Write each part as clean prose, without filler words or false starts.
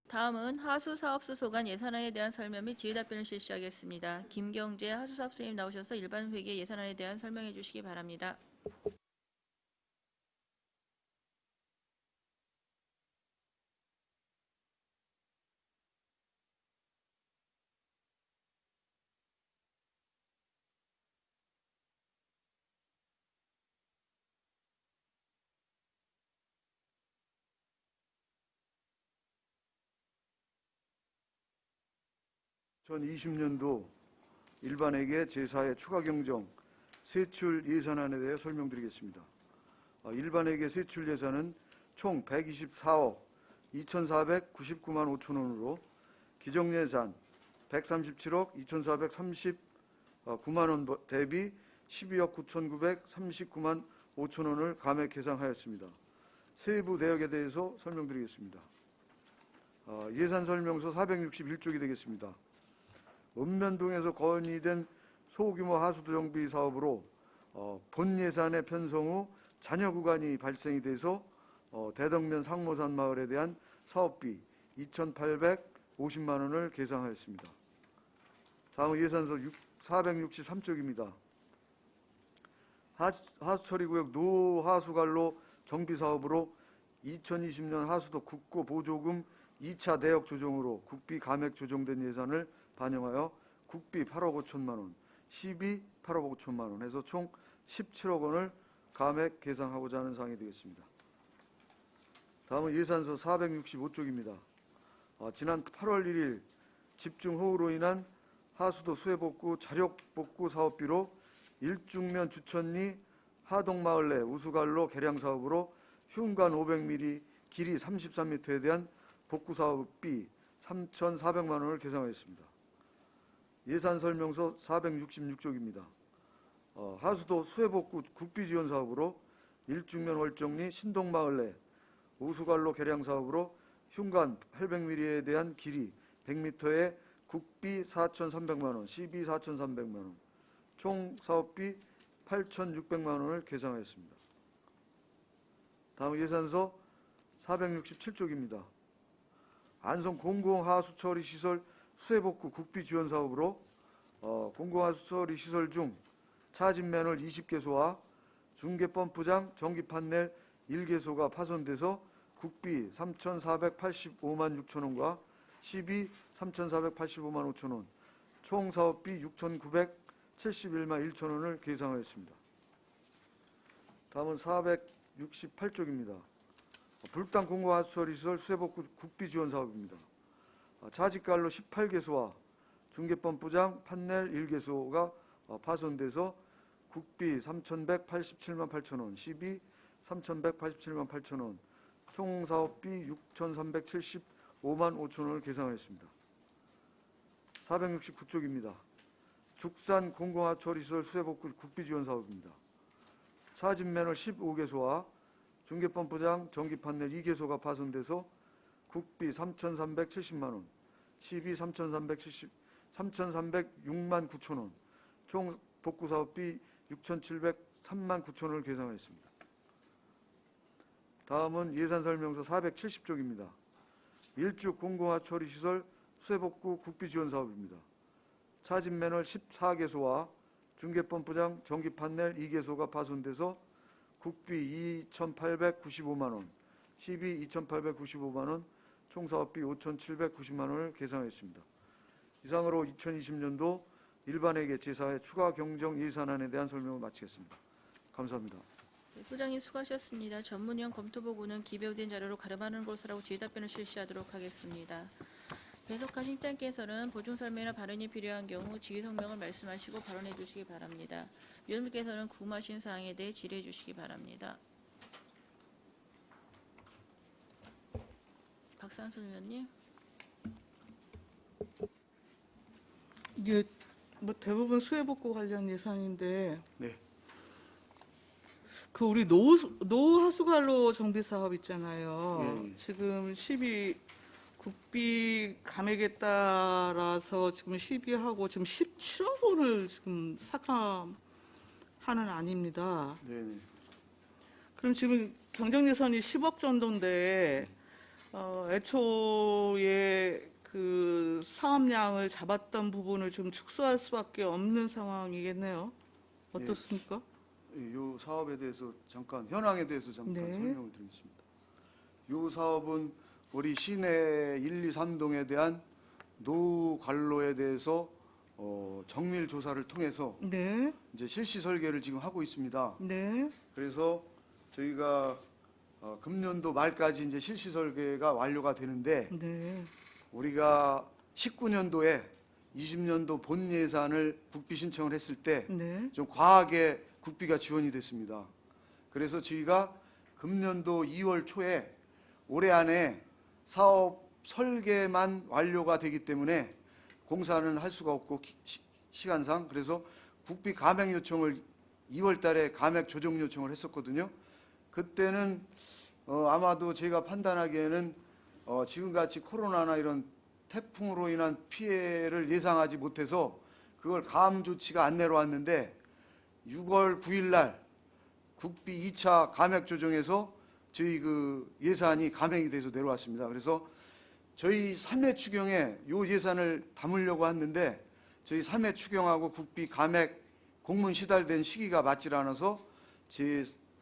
다음은 하수사업소 소관 예산안에 대한 설명 및 질의답변을 실시하겠습니다. 김경재 하수사업소님 나오셔서 일반 회계 예산안에 대한 설명해 주시기 바랍니다. 전 20년도 일반회계 제4회 추가경정 세출 예산안에 대해 설명드리겠습니다. 일반회계 세출 예산은 총 124억 2,499만 5천 원으로 기정예산 137억 2,439만 원 대비 12억 9,939만 5천 원을 감액 계상하였습니다. 세부 내역에 대해서 설명드리겠습니다. 예산 설명서 461쪽이 되겠습니다. 읍면동에서 건의된 소규모 하수도 정비 사업으로 본 예산의 편성 후 잔여 구간이 발생이 돼서 대덕면 상모산 마을에 대한 사업비 2,850만 원을 계상하였습니다. 다음은 예산서 463쪽입니다. 하수처리구역 노하수관로 정비 사업으로 2020년 하수도 국고 보조금 2차 내역 조정으로 국비 감액 조정된 예산을 반영하여 국비 8억 5천만 원, 시비 8억 5천만 원 해서 총 17억 원을 감액 계상하고자 하는 사항이 되겠습니다. 다음은 예산서 465쪽입니다. 지난 8월 1일 집중호우로 인한 하수도 수해복구, 자력복구 사업비로 일중면 주천리 하동마을 내 우수관로 개량 사업으로 흉관 500mm, 길이 33m에 대한 복구 사업비 3,400만 원을 계상하였습니다. 예산 설명서 466쪽입니다. 하수도 수해복구 국비 지원 사업으로 일중면 월정리 신동마을 내 우수관로 개량 사업으로 흉관 800mm에 대한 길이 100m에 국비 4,300만 원, 시비 4,300만 원, 총 사업비 8,600만 원을 계상하였습니다. 다음 예산서 467쪽입니다. 안성 공공하수처리 시설 수해복구 국비 지원 사업으로 공공하수처리 시설 중 차진 맨홀 20개소와 중계 펌프장 전기 판넬 1개소가 파손돼서 국비 3,485만 6천 원과 시비 3,485만 5천 원, 총 사업비 6,971만 1천 원을 계상하였습니다. 다음은 468쪽입니다. 불당 공공하수처리 시설 수해복구 국비 지원 사업입니다. 자직관로 18개소와 중계펌프장 판넬 1개소가 파손돼서 국비 3,187만 8천 원, 시비 3,187만 8천 원, 총 사업비 6,375만 5천 원을 계상하였습니다. 469쪽입니다. 죽산 공공하수처리시설 수해복구 국비 지원 사업입니다. 차진 맨홀 15개소와 중계펌프장 전기판넬 2개소가 파손돼서 국비 3,370만 원, 시비 3,306만 9천 원, 총 복구 사업비 6,703만 9천 원을 계상하였습니다. 다음은 예산 설명서 470쪽입니다. 일죽 공공하수처리시설 수해복구 국비 지원 사업입니다. 차진 맨홀 14개소와 중계펌프장 전기판넬 2개소가 파손돼서 국비 2,895만 원, 시비 2,895만 원, 총 사업비 5,790만 원을 계상했습니다. 이상으로 2020년도 일반회계 제4회 추가 경정 예산안에 대한 설명을 마치겠습니다. 감사합니다. 부장님 수고하셨습니다. 전문위원 검토보고는 기재된 자료로 가름하는 것으로 질의답변을 실시하도록 하겠습니다. 배석하신 실장께서는 보충 설명이나 발언이 필요한 경우 지휘 성명을 말씀하시고 발언해 주시기 바랍니다. 위원님께서는 궁금하신 사항에 대해 질의해 주시기 바랍니다. 박상순 위원님. 이게 뭐 대부분 수해복구 관련 예산인데, 네. 그 우리 노하수관로 정비 사업 있잖아요. 예. 지금 국비 감액에 따라서 지금 시비하고 지금 17억 원을 지금 삭감하는 안입니다. 네. 그럼 지금 경정 예산이 10억 정도인데 애초에 그 사업량을 잡았던 부분을 좀 축소할 수밖에 없는 상황이겠네요. 어떻습니까? 이 사업에 대해서 잠깐 현황에 대해서 잠깐 네. 설명을 드리겠습니다. 이 사업은 우리 시내 1, 2, 3동에 대한 노후 관로에 대해서 정밀 조사를 통해서 네, 이제 실시 설계를 지금 하고 있습니다. 네, 그래서 저희가 금년도 말까지 이제 실시 설계가 완료가 되는데 네, 우리가 19년도에 20년도 본 예산을 국비 신청을 했을 때 네, 좀 과하게 국비가 지원이 됐습니다. 그래서 저희가 금년도 2월 초에 올해 안에 사업 설계만 완료가 되기 때문에 공사는 할 수가 없고 시간상 그래서 국비 감액 요청을 2월 달에 감액 조정 요청을 했었거든요. 그때는 아마도 제가 판단하기에는 지금같이 코로나나 이런 태풍으로 인한 피해를 예상하지 못해서 그걸 감 조치가 안 내려왔는데 6월 9일 날 국비 2차 감액 조정에서 저희 그 예산이 감액이 돼서 내려왔습니다. 그래서 저희 3회 추경에 요 예산을 담으려고 했는데 저희 3회 추경하고 국비 감액 공문 시달된 시기가 맞질 않아서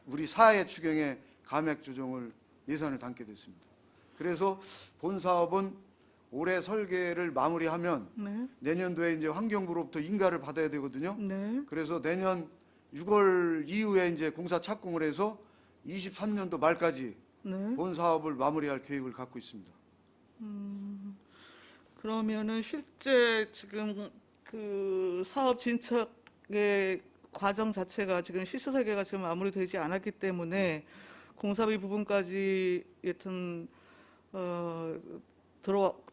우리 4회 추경에 감액 조정을 예산을 담게 됐습니다. 그래서 본 사업은 올해 설계를 마무리하면 네, 내년도에 이제 환경부로부터 인가를 받아야 되거든요. 네. 그래서 내년 6월 이후에 이제 공사 착공을 해서 23년도 말까지 네. 본 사업을 마무리할 계획을 갖고 있습니다. 그러면은 실제 지금 그 사업 진척의 과정 자체가 지금 실시 설계가 지금 마무리되지 않았기 때문에 공사비 부분까지 여튼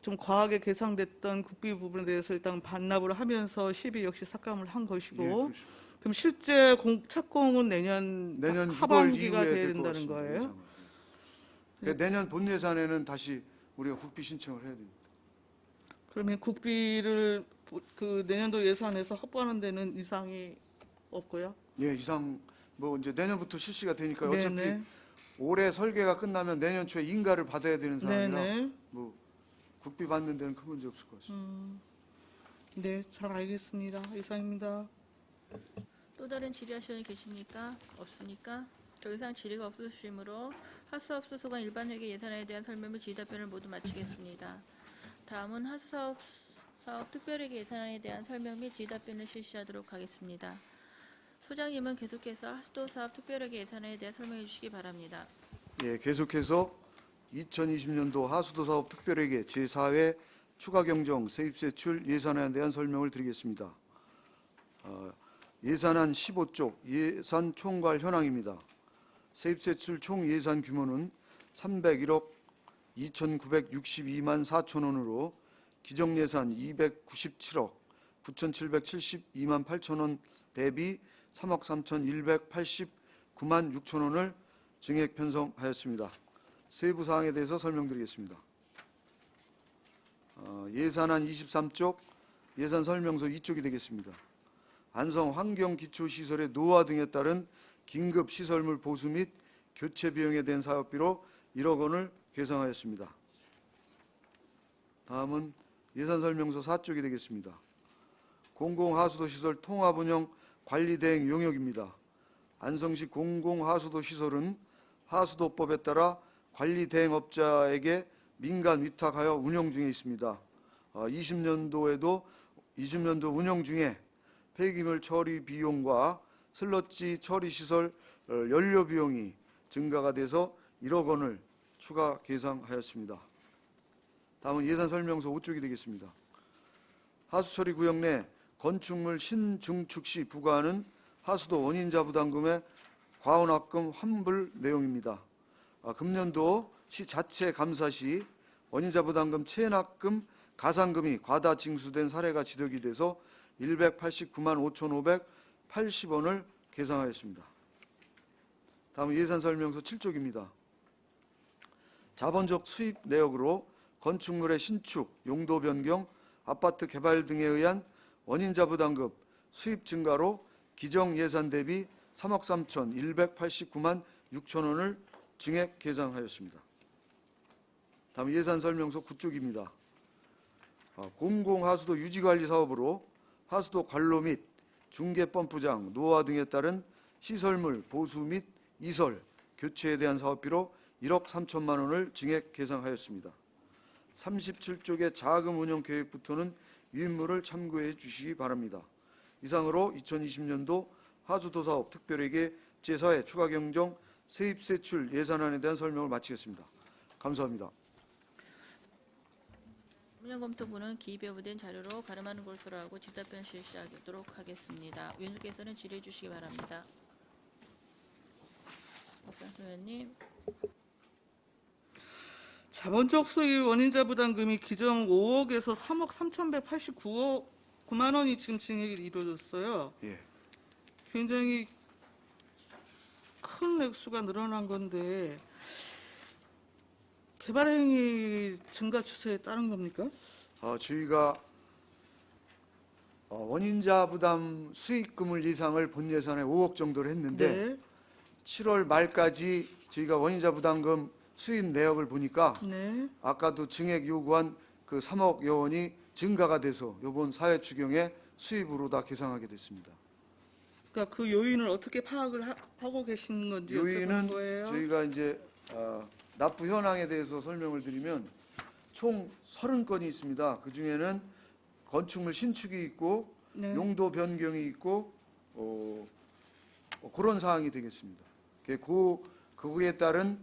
좀 과하게 계상됐던 국비 부분에 대해서 일단 반납을 하면서 시비 역시 삭감을 한 것이고 예, 그렇습니다. 그럼 실제 착공은 내년 내년 6월 하반기가 이후에 돼야 될 것 된다는 같습니다. 거예요? 예상은. 그러니까 내년 본 예산에는 다시 우리가 국비 신청을 해야 됩니다. 그러면 국비를 그 내년도 예산에서 확보하는 데는 이상이 없고요. 예, 이상 뭐 이제 내년부터 실시가 되니까 어차피 네네. 올해 설계가 끝나면 내년 초에 인가를 받아야 되는 상황이라 네네. 뭐 국비 받는 데는 큰 문제 없을 것 같습니다. 네, 잘 알겠습니다. 이상입니다. 또 다른 질의하시는 분 계십니까? 없습니까? 더 이상 질의가 없으시므로 하수사업 수소관 일반회계 예산에 대한 설명 및 질의 답변을 모두 마치겠습니다. 다음은 하수사업 특별회계 예산안에 대한 설명 및 질의 답변을 실시하도록 하겠습니다. 소장님은 계속해서 하수도 사업 특별회계 예산안에 대해 설명해 주시기 바랍니다. 예, 계속해서 2020년도 하수도 사업 특별회계 제4회 추가 경정 세입세출 예산안에 대한 설명을 드리겠습니다. 예산안 15쪽 예산 총괄 현황입니다. 세입세출 총 예산 규모는 301억 2,962만 4천 원으로 기정예산 297억 9,772만 8천 원 대비 3억 3,189만 6천 원을 증액 편성하였습니다. 세부 사항에 대해서 설명드리겠습니다. 예산안 23쪽 예산 설명서 2쪽이 되겠습니다. 안성 환경기초시설의 노화 등에 따른 긴급 시설물 보수 및 교체 비용에 대한 사업비로 1억 원을 계상하였습니다. 다음은 예산 설명서 4쪽이 되겠습니다. 공공하수도시설 통합운영 관리대행 용역입니다. 안성시 공공하수도시설은 하수도법에 따라 관리대행업자에게 민간 위탁하여 운영 중에 있습니다. 20년도 운영 중에 폐기물 처리 비용과 슬러지 처리 시설 연료 비용이 증가가 돼서 1억 원을 추가 계상하였습니다. 다음은 예산 설명서 5쪽이 되겠습니다. 하수처리 구역 내 건축물 신중축 시 부과하는 하수도 원인자 부담금의 과원합금 환불 내용입니다. 금년도 시 자체 감사 시 원인자 부담금 체납금 가산금이 과다 징수된 사례가 지적이 돼서 189만 5,580원을 계상하였습니다. 다음은 예산 설명서 7쪽입니다. 자본적 수입 내역으로 건축물의 신축, 용도 변경, 아파트 개발 등에 의한 원인자 부담금 수입 증가로 기정 예산 대비 3억 3,189만 6천 원을 증액 계상하였습니다. 다음 예산 설명서 9쪽입니다. 공공하수도 유지관리 사업으로 하수도 관로 및 중계 펌프장, 노화 등에 따른 시설물 보수 및 이설, 교체에 대한 사업비로 1억 3천만 원을 증액 계상하였습니다. 37쪽의 자금 운영 계획부터는 유인물을 참고해 주시기 바랍니다. 이상으로 2020년도 하수도 사업 특별회계 제4회 추가 경정 세입 세출 예산안에 대한 설명을 마치겠습니다. 감사합니다. 문영검토부는 기배부된 자료로 가름하는 것으로 하고 질의답변 실시하도록 하겠습니다. 위원님께서는 질의해 주시기 바랍니다. 박찬수 의원님. 자본적 수익 원인자 부담금이 기정 5억에서 3억 3,189만 원이 지금 증액이 이루어졌어요. 예. 굉장히 큰 액수가 늘어난 건데 개발행위 증가 추세에 따른 겁니까? 저희가 원인자 부담 수익금을 예상을 본 예산에 5억 정도를 했는데 네. 7월 말까지 저희가 원인자 부담금 수입 내역을 보니까 네. 아까도 증액 요구한 그 3억여 원이 증가가 돼서 이번 사회 추경에 수입으로 다 계상하게 됐습니다. 그러니까 그 요인을 어떻게 파악을 하고 계신 건지 요인은 여쭤보는 거예요. 저희가 이제 납부 현황에 대해서 설명을 드리면 총 30건이 있습니다. 그 중에는 건축물 신축이 있고 네. 용도 변경이 있고 그런 사항이 되겠습니다. 그거에 따른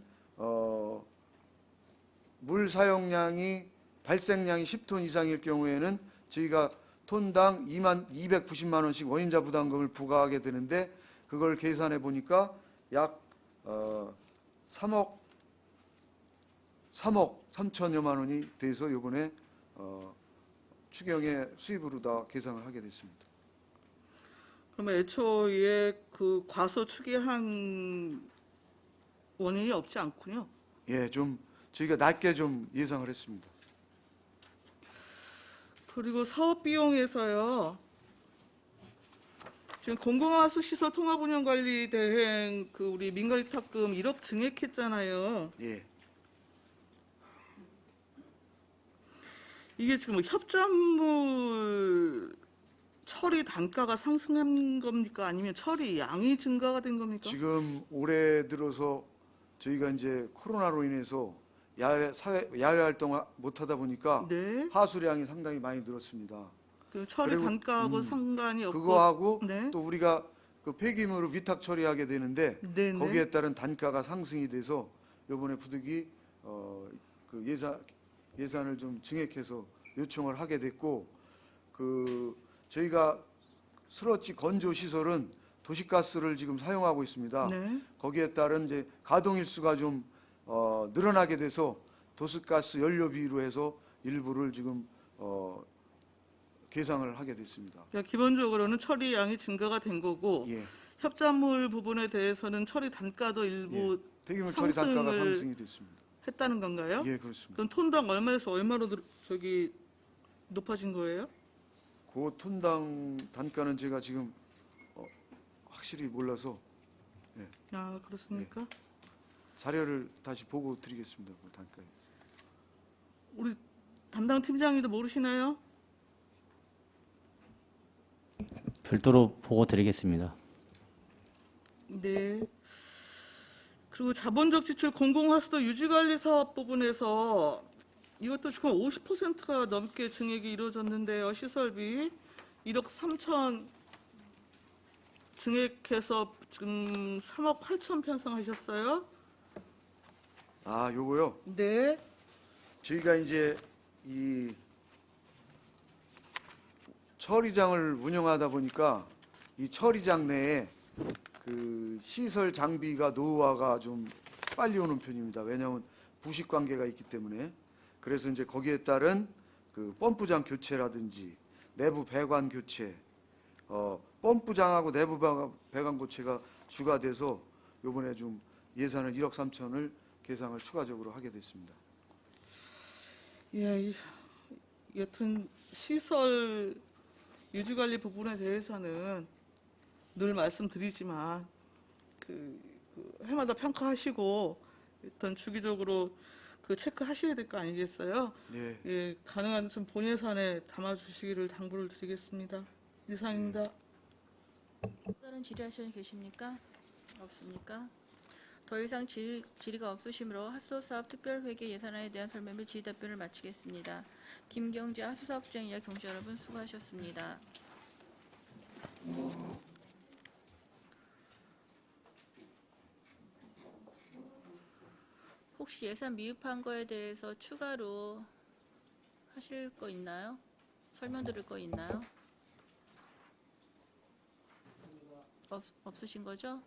물 사용량이 발생량이 10톤 이상일 경우에는 저희가 톤당 290만 원씩 원인자 부담금을 부과하게 되는데 그걸 계산해 보니까 약 3억 3천여만 원이 돼서 이번에 추경의 수입으로 다 계상을 하게 됐습니다. 그러면 애초에 그 과소 추계한 원인이 없지 않군요. 예, 좀 저희가 낮게 좀 예상을 했습니다. 그리고 사업 비용에서요. 지금 공공하수 시설 통합 운영 관리 대행 그 우리 민간위 탑금 1억 증액했잖아요. 예. 이게 지금 뭐 협작물 처리 단가가 상승한 겁니까? 아니면 처리 양이 증가가 된 겁니까? 지금 올해 들어서 저희가 이제 코로나로 인해서 야외 활동을 못 하다 보니까 네. 하수량이 상당히 많이 늘었습니다. 그 처리 그리고, 단가하고 상관이 없고 그거하고 네. 또 우리가 그 폐기물을 위탁 처리하게 되는데 네, 거기에 따른 단가가 상승이 돼서 이번에 부득이 그 예산을 좀 증액해서 요청을 하게 됐고 그 저희가 스러치 건조 시설은 도시가스를 지금 사용하고 있습니다. 네. 거기에 따른 이제 가동 일수가 좀 늘어나게 돼서 도시가스 연료비로 해서 일부를 지금 계상을 하게 됐습니다. 그러니까 기본적으로는 처리 양이 증가가 된 거고 예. 협작물 부분에 대해서는 처리 단가도 일부 폐기물 처리 단가가 상승을 상승이 됐습니다. 했다는 건가요? 예, 그렇습니다. 그럼 톤당 얼마에서 얼마로 높아진 거예요? 그 톤당 단가는 제가 지금 확실히 몰라서 아 그렇습니까? 자료를 다시 보고 드리겠습니다. 그 단가에. 우리 담당 팀장님도 모르시나요? 별도로 보고 드리겠습니다. 네. 그리고 자본적 지출 공공하수도 유지관리 사업 부분에서 이것도 지금 50%가 넘게 증액이 이루어졌는데요. 시설비 1억 3천 증액해서 지금 3억 8천 편성하셨어요? 요거요. 네. 저희가 이제 이 처리장을 운영하다 보니까 이 처리장 내에 그 시설 장비가 노후화가 좀 빨리 오는 편입니다. 왜냐하면 부식 관계가 있기 때문에. 그래서 이제 거기에 따른 그 펌프장 교체라든지 내부 배관 교체, 펌프장하고 내부 배관 교체가 주가 돼서 이번에 좀 예산을 1억 3천을 계상을 추가적으로 하게 됐습니다. 예, 여튼 시설 유지관리 부분에 대해서는 늘 말씀드리지만 그 해마다 평가하시고 일단 주기적으로 그 그 체크하셔야 될 거 아니겠어요? 네. 예, 가능한 좀 본 예산에 담아주시기를 당부를 드리겠습니다. 이상입니다. 다른 질의하시는 계십니까? 없습니까? 더 이상 질의가 없으시므로 하수도사업 특별회계 예산안에 대한 설명 및 질의 답변을 마치겠습니다. 김경재 하수사업주행위와 경주 여러분 수고하셨습니다. 혹시 예산 미흡한 거에 대해서 추가로 하실 거 있나요? 설명 드릴 거 있나요? 없으신 거죠?